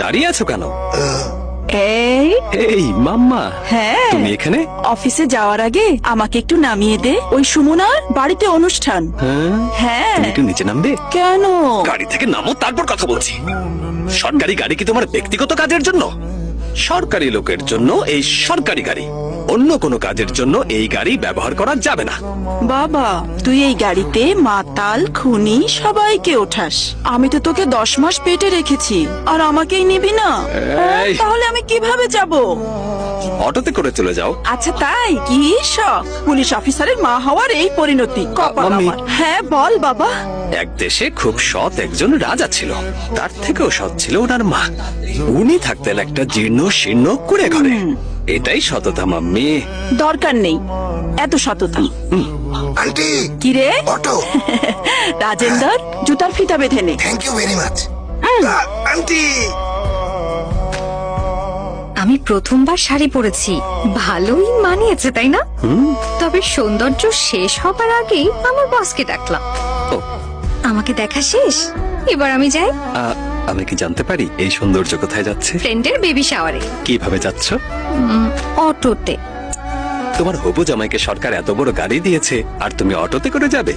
দাঁড়িয়ে আছো কেন? এই এই মাম্মা, হ্যাঁ, তুমি এখানে? অফিসে যাওয়ার আগে আমাকে একটু নামিয়ে দে। ওই সুমনার বাড়িতে অনুষ্ঠান। হ্যাঁ, তুমি একটু নিচে নামবে? কেন? গাড়ি থেকে নামো, তারপর কথা বলছি। সরকারি গাড়ি কি তোমার ব্যক্তিগত কাজের জন্য? সরকারি লোকের জন্য এই সরকারি গাড়ি, অন্য কোনো কাজের জন্য এই গাড়ি ব্যবহার করা যাবে না। বাবা, তুই এই গাড়িতে মাতাল খুনি সবাইকে ওঠাস। আমি তো তোকে 10 মাস পেটে রেখেছি, আর আমাকেই নিবি না? এই। তাহলে আমি কিভাবে যাব? অটোতে করে চলে যাও। আচ্ছা তাই? কি শখ পুলিশ অফিসারের মা হওয়ার এই পরিণতি, কপাল মাম্মি। আমার। হ্যাঁ বল বাবা। এক দেশে খুব সৎ একজন রাজা ছিল, তার থেকেও সৎ ছিল ওনার মা। উনি থাকতেন একটা জীর্ণ শীর্ণ কুড়ে ঘরে। এটাই সততা মাম্মি। দরকার নেই এত সততা। আন্টি, কি রে অটো। রাজেন্দর, জুতার ফিতা বেঁধে নে। Thank you very much. Aunty, আমি প্রথমবার শাড়ি পরেছি, ভালোই মানিয়েছে তাই না? তবে সৌন্দর্য শেষ হবার আগেই আমার বসকে ডাকলাম। ও, আমাকে দেখা শেষ, এবার আমি যাই। আমি কি জানতে পারি এই সৌন্দর্য কোথায় যাচ্ছে? ফ্রেন্ডের বেবি শাওয়ারে। কিভাবে যাচ্ছ? অটোতে। তোমার হবু জামাইকে সরকার এত বড় গাড়ি দিয়েছে, আর তুমি অটোতে করে যাবে?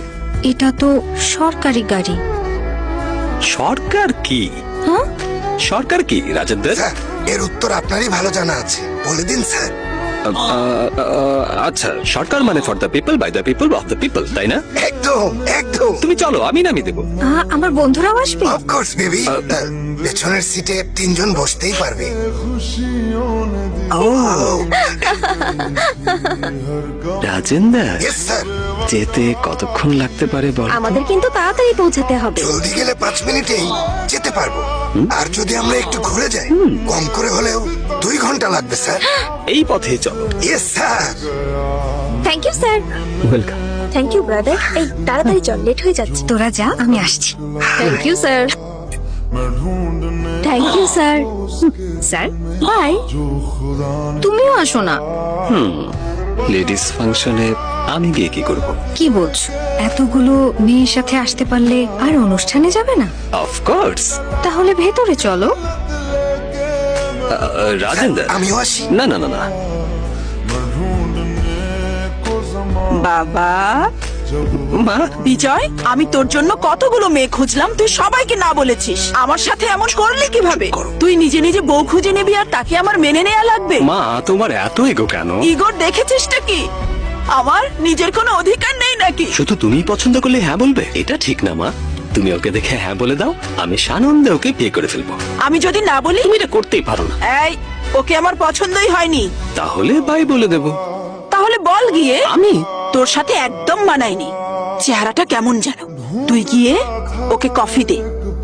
এটা তো সরকারি গাড়ি। সরকার কি? হ্যাঁ, সরকার কি রাজেন্দ্র? স্যার, এর উত্তর আপনারই ভালো জানা আছে, বলে দিন স্যার। আচ্ছা, সরকার মানে for the people, by the people, of the people, তাই না? একদম একদম। তুমি চলো, আমি নামিয়ে দেবো। আমার বন্ধুরাও আসবে। অফকোর্স বেবি, পেছনের সিটে 3 জন বসতেই পারবে। Rajendra, yes sir. যেতে কতক্ষণ লাগতে পারে বল? আমাদের কিন্তু তাড়াতাড়ি পৌঁছাতে হবে। জলদি গেলে 5 মিনিটেই যেতে পারবো। আর যদি আমরা একটু ঘুরে যাই, কম করে হলেও 2 ঘন্টা লাগবে স্যার। এই পথে চলো। Yes sir. Thank you sir. Welcome. Thank you brother. এই তাড়াতাড়ি চল, লেট হয়ে যাচ্ছে। তোরা যা, আমি আসছি। Thank you sir. Thank you sir. Sir bye. তুমিও আসো না। লেডিস ফাংশনে আমি গিয়ে কি করব? কি বলছো? এতগুলো মেয়ের সাথে আসতে পারলে আর অনুষ্ঠানে যাবে না? অফকোর্স। তাহলে ভেতরে চলো। রাজেন্দ্র, আমিও আসি। না না না না, বাবা, মা। বিজয়, আমি তোর জন্য কতগুলো মেয়ে খুঁজলাম, তুই সবাইকে না বলেছিস। আমার সাথে এমন করলি কিভাবে? তুই নিজে নিজে বউ খুঁজে নিবি, আর তাকে আমার মেনে নেওয়া লাগবে? মা, তোমার এত এগো কেন? ইগোর দেখেছিসটা কি? আমার নিজের কোনো অধিকার নেই নাকি? শুধু তুমি পছন্দ করলে হ্যাঁ বলবে? এটা ঠিক না মা। তুমি ওকে দেখে হ্যাঁ বলে দাও, আমি সানন্দে ওকে বিয়ে করে ফেলবো। আমি যদি না বলি? তুমি এটা করতেই পারো না। এই, ওকে আমার পছন্দই হয়নি। তাহলে বাই বলে দেবো। তাহলে বল গিয়ে। আমি? তোর সাথে একদম মানায়নি, চেহারাটা কেমন যেন। তুই গিয়ে ওকে কফি দে,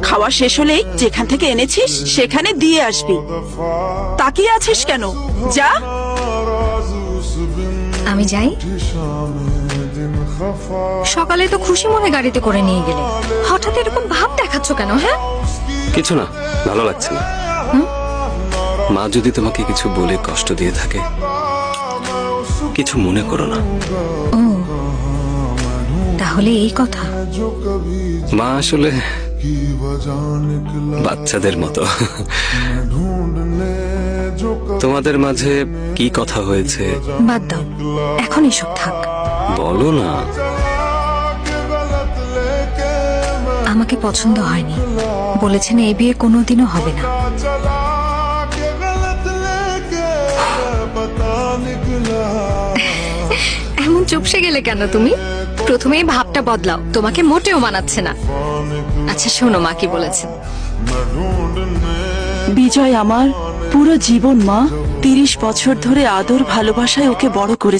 খাওয়া শেষ হলেই যেখান থেকে এনেছিস সেখানে দিয়ে আসবি। তাকিয়ে আছিস কেন? যা। আমি যাই। সকালে তো খুশি মনে গাড়িতে করে নিয়ে গেলে, হঠাৎ এরকম ভাব দেখাচ্ছ কেন? হ্যাঁ, কিছু না, ভালো লাগছে না। মা যদি তোমাকে কিছু বলে কষ্ট দিয়ে থাকে, কিছু মনে করো না। ও তাহলে এই কথা। মা আসলে বাচ্চাদের মতো। তোমাদের মাঝে কি কথা হয়েছে? বাদ দাও, এখন এসব থাক। বলো না। আমাকে পছন্দ হয়নি, বলেছেন এই বিয়ে কোনোদিনও হবে না। এমন চুপসে গেলে কেন তুমি? প্রথমেই ভাবটা বদলাও, তোমাকে মোটেও মানাচ্ছে না। আচ্ছা শোনো মা কি বলেছেন। বিজয় আমার পুরো জীবন, মা 30 বছর ধরে আদর ভালোবাসায় ওকে বড় করে